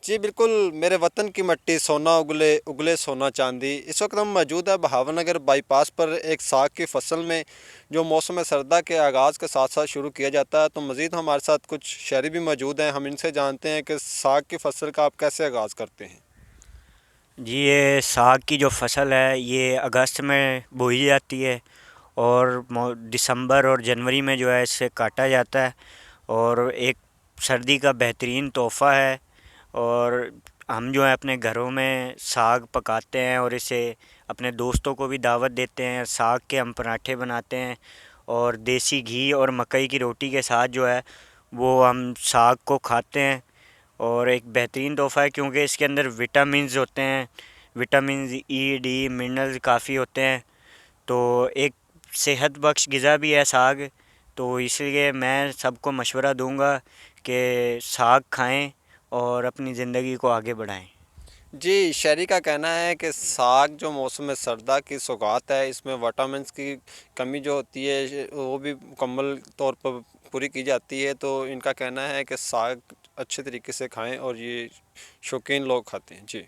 جی بالکل، میرے وطن کی مٹی سونا اگلے اگلے سونا چاندی۔ اس وقت ہم موجود ہے بہاول نگر بائی پاس پر ایک ساگ کی فصل میں، جو موسم سردا کے آغاز کے ساتھ ساتھ شروع کیا جاتا ہے۔ تو مزید ہمارے ساتھ کچھ شہری بھی موجود ہیں، ہم ان سے جانتے ہیں کہ ساگ کی فصل کا آپ کیسے آغاز کرتے ہیں۔ جی یہ ساگ کی جو فصل ہے یہ اگست میں بوئی جاتی ہے اور دسمبر اور جنوری میں جو ہے اسے کاٹا جاتا ہے، اور ایک سردی کا بہترین تحفہ ہے۔ اور ہم جو ہے اپنے گھروں میں ساگ پکاتے ہیں اور اسے اپنے دوستوں کو بھی دعوت دیتے ہیں۔ ساگ کے ہم پراٹھے بناتے ہیں اور دیسی گھی اور مکئی کی روٹی کے ساتھ جو ہے وہ ہم ساگ کو کھاتے ہیں، اور ایک بہترین تحفہ ہے کیونکہ اس کے اندر وٹامنز ہوتے ہیں، وٹامنز ای ڈی منرلز کافی ہوتے ہیں، تو ایک صحت بخش غذا بھی ہے ساگ۔ تو اس لیے میں سب کو مشورہ دوں گا کہ ساگ کھائیں اور اپنی زندگی کو آگے بڑھائیں۔ جی، شہری کا کہنا ہے کہ ساگ جو موسم سردا کی سوغات ہے، اس میں وٹامنس کی کمی جو ہوتی ہے وہ بھی مکمل طور پر پوری کی جاتی ہے۔ تو ان کا کہنا ہے کہ ساگ اچھے طریقے سے کھائیں، اور یہ شوقین لوگ کھاتے ہیں۔ جی